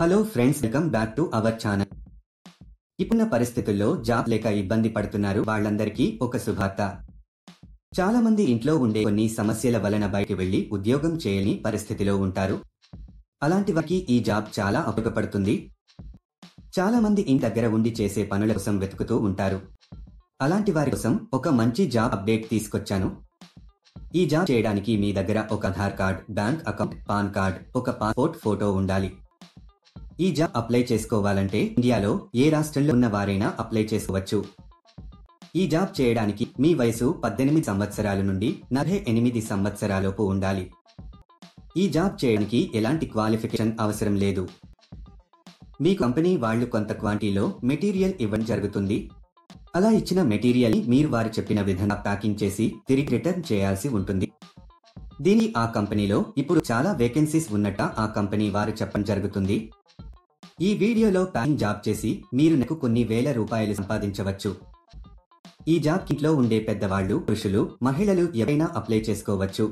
Hello friends, welcome back to our channel. ఇప్పుడున్న పరిస్థితుల్లో job లేక ఇబ్బంది పడుతున్నారు వాళ్ళందరికీ ఒక శుభార్త. చాలా మంది ఇంట్లో ఉండే కొన్ని సమస్యల వలన బయటికి వెళ్లి ఉద్యోగం చేయని పరిస్థితిలో ఉంటారు. అలాంటి వారికి ఈ జాబ్ చాలా ఉపయోగపడుతుంది. చాలా మంది ఇంటి దగ్గర ఉండి చేసే పనుల కోసం వెతుకుతూ ఉంటారు. అలాంటి వారి కోసం ఒక మంచి జాబ్ అప్డేట్ తీసుకొచ్చాను. ఈ జాబ్ చేయడానికి మీ దగ్గర ఒక Aadhaar card, bank account, pan card, ఒక పాస్పోర్ట్ ఫోటో ఉండాలి. ఈ జాబ్ అప్లై చేసుకోవాలంటే ఇండియాలో ఏ రాష్ట్రంలో ఉన్న వారైనా అప్లై చేసుకోవచ్చు. ఈ జాబ్ చేయడానికి మీ వయసు 18 సంవత్సరాల నుండి 48 సంవత్సరాలలోపు ఉండాలి. ఈ జాబ్ చేయడానికి ఎలాంటి క్వాలిఫికేషన్ అవసరం లేదు. మీ కంపెనీ వాళ్ళు కొంత క్వాంటిటీలో మెటీరియల్ ఇవ్వడం జరుగుతుంది. అలా ఇచ్చిన మెటీరియల్ ని మీరు వారు చెప్పిన విధంగా ప్యాకింగ్ చేసి తిరిగి రిటర్న్ చేయాల్సి ఉంటుంది. దీని ఆ కంపెనీలో ఇప్పుడు చాలా వేకెన్సీస్ ఉన్నట్ట ఆ కంపెనీ వారు చెప్పడం జరుగుతుంది. ఈ వీడియోలో ప్యాకింగ్ జాబ్ చేసి మీరు నెలకు కొన్ని వేల రూపాయలు సంపాదించవచ్చు. ఈ జాబ్ ఇంట్లో ఉండే పెద్దవాళ్లు, పురుషులు, మహిళలు ఎవరైనా అప్లై చేసుకోవచ్చు.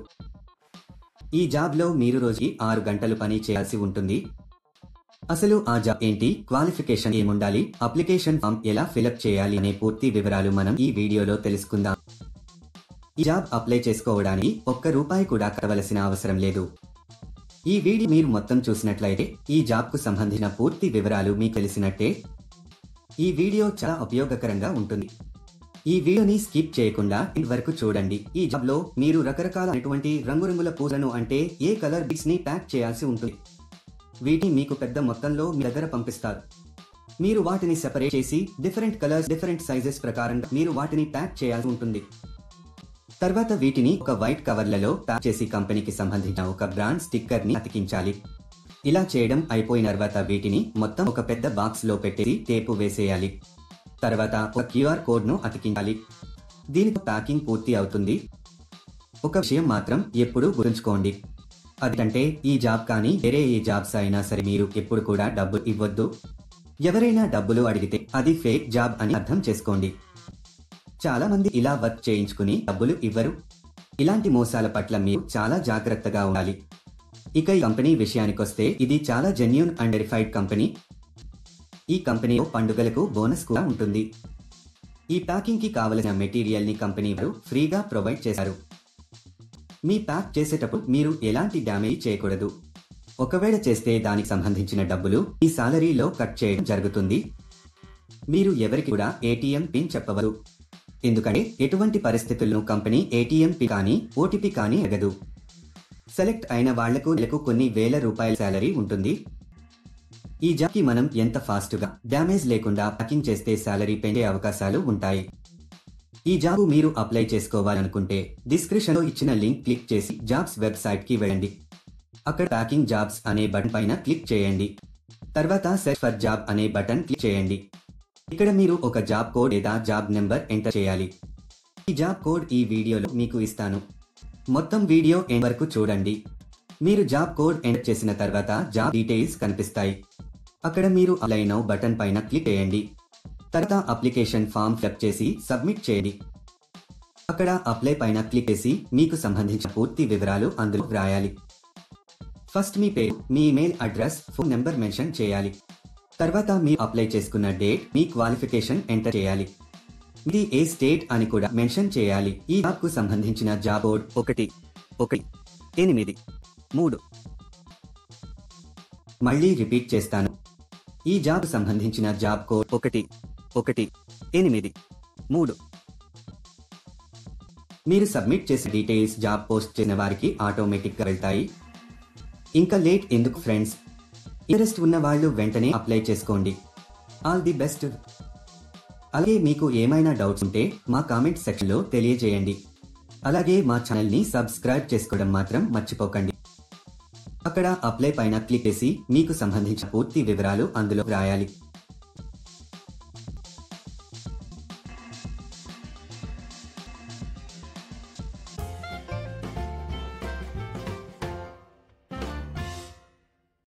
ఈ జాబ్ లో మీరు రోజుకి 6 గంటలు పని చేయాల్సి ఉంటుంది. అసలు ఆ జాబ్ ఏంటి, క్వాలిఫికేషన్ ఏముండాలి, అప్లికేషన్ ఫామ్ ఎలా ఫిలప్ చేయాలి అనే పూర్తి వివరాలు మనం ఈ వీడియోలో తెలుసుకుందాం. ఈ జాబ్ అప్లై చేసుకోవడానికి ₹1 కూడా కట్టవలసిన అవసరం లేదు. ఈ వీడియో మీరు మొత్తం చూసినట్లయితే ఈ జాబ్ కు సంబంధించిన పూర్తి వివరాలు మీకు తెలిసినట్టే. ఈ వీడియో చాలా ఉపయోగకరంగా ఉంటుంది. ఈ వీడియోని స్కిప్ చేయకుండా ఎండ్ వరకు చూడండి. ఈ జాబ్ లో మీరు రకరకాలైనటువంటి రంగురంగుల పూలను అంటే ఏ కలర్ బిట్స్ ని ప్యాక్ చేయాల్సి ఉంటుంది. వీటిని మీకు పెద్ద మొత్తంలో మీ దగ్గర పంపిస్తారు. మీరు వాటిని సెపరేట్ చేసి డిఫరెంట్ కలర్స్, డిఫరెంట్ సైజెస్ ప్రకారంగా మీరు వాటిని ప్యాక్ చేయాల్సి ఉంటుంది. తర్వాత వీటిని ఒక వైట్ కవర్లలో ప్యాక్ చేసి కంపెనీకి సంబంధించిన ఒక బ్రాండ్ స్టిక్కర్ ని అతికించాలి. ఇలా చేయడం అయిపోయిన తర్వాత వీటిని మొత్తం ఒక పెద్ద బాక్స్ లో పెట్టేసి టేపు వేసేయాలి. తర్వాత ఒక QR కోడ్ ను అతికించాలి. దీనితో ప్యాకింగ్ పూర్తి అవుతుంది. ఒక విషయం మాత్రం ఎప్పుడూ గుర్తుంచుకోండి. అదంటే ఈ జాబ్ కానీ వేరే ఏ జాబ్స్ అయినా సరే మీరు ఎప్పుడు కూడా డబ్బులు ఇవ్వద్దు. ఎవరైనా డబ్బులు అడిగితే అది ఫేక్ జాబ్ అని అర్థం చేసుకోండి. చాలా మంది ఇలా వర్క్ చేయించుకుని డబ్బులు ఇవ్వరు. ఇలాంటి మోసాల పట్ల మీరు చాలా జాగ్రత్తగా ఉండాలి. ఇక ఈ కంపెనీ విషయానికొస్తే ఇది చాలా జెన్యూన్ అండ్ వెరిఫైడ్ కంపెనీ. ఈ కంపెనీలో పండుగలకు బోనస్ కూడా ఉంటుంది. ఈ ప్యాకింగ్ కి కావలసిన మెటీరియల్ ని కంపెనీ వారు ఫ్రీగా ప్రొవైడ్ చేశారు. మీ ప్యాక్ చేసేటప్పుడు మీరు ఎలాంటి డ్యామేజ్ చేయకూడదు. ఒకవేళ చేస్తే దానికి సంబంధించిన డబ్బులు ఈ సాలరీలో కట్ చేయడం జరుగుతుంది. మీరు ఎవరికి కూడా ATM పిన్ చెప్పవరు. ఎందుకంటే ఎటువంటి పరిస్థితుల్లో కంపెనీ ATM పిన్ కానీ OTP కానీ అడగదు. సెలెక్ట్ అయిన వాళ్లకు నెలకు కొన్ని వేల రూపాయల సాలరీ ఉంటుంది. ఈ జాబ్ కి మనం ఎంత ఫాస్ట్ గా డ్యామేజ్ లేకుండా ప్యాకింగ్ చేస్తే సాలరీ పెంచే అవకాశాలు ఉంటాయి. ఈ జాబ్ మీరు అప్లై చేసుకోవాలనుకుంటే డిస్క్రిప్షన్ లో ఇచ్చిన లింక్ క్లిక్ చేసి జాబ్స్ వెబ్సైట్ కి వెళ్ళండి. అక్కడ ప్యాకింగ్ జాబ్స్ అనే బటన్ పైన క్లిక్ చేయండి. తర్వాత సెర్చ్ ఫర్ జాబ్ అనే బటన్ క్లిక్ చేయండి. ఇక్కడ మీరు ఒక జాబ్ కోడ్ లేదా జాబ్ నెంబర్ ఎంటర్ చేయాలి. ఈ జాబ్ కోడ్ ఈ వీడియోలో మీకు ఇస్తాను. మొత్తం వీడియో ఎండ్ వరకు చూడండి. మీరు జాబ్ కోడ్ ఎంటర్ చేసిన తర్వాత జాబ్ డీటెయిల్స్ కనిపిస్తాయి. అక్కడ మీరు అప్లై నౌ బటన్ పైన క్లిక్ చేయండి. తర్వాత అప్లికేషన్ ఫామ్ ఫిలప్ చేసి సబ్మిట్ చేయండి. అక్కడ అప్లై పైన క్లిక్ చేసి మీకు సంబంధించిన పూర్తి వివరాలు అందులో వ్రాయాలి. ఫస్ట్ మీ పేరు, మీ email address, phone number mention చేయాలి. తర్వాత మీరు అప్లై చేసుకున్న డేట్, మీ క్వాలిఫికేషన్ ఎంటర్ చేయాలి. ఇది ఏ స్టేట్ అని కూడా మెన్షన్ చేయాలి. ఈ జాబ్ కు సంబంధించిన జాబ్ కోడ్ 1183. మళ్ళీ రిపీట్ చేస్తాను. ఈ జాబ్ కు సంబంధించిన జాబ్ కోడ్ 1183. మీరు సబ్మిట్ చేసే డీటెయిల్స్ జాబ్ పోస్ట్ చేసిన వారికి ఆటోమేటిక్ గా వెళ్తాయి. ఇంకా లేట్ ఎందుకు ఫ్రెండ్స్? ఇంట్రెస్ట్ ఉన్న వాళ్ళు వెంటనే అప్లై చేసుకోండి. All the best. అలాగే మీకు ఏమైనా డౌట్స్ ఉంటే మా కామెంట్ సెక్షన్ లో తెలియజేయండి. అలాగే మా ఛానల్ ని సబ్స్క్రైబ్ చేసుకోవడం మాత్రం మర్చిపోకండి. అక్కడ అప్లై పైన క్లిక్ చేసి మీకు సంబంధించిన పూర్తి వివరాలు అందులో వ్రాయాలి.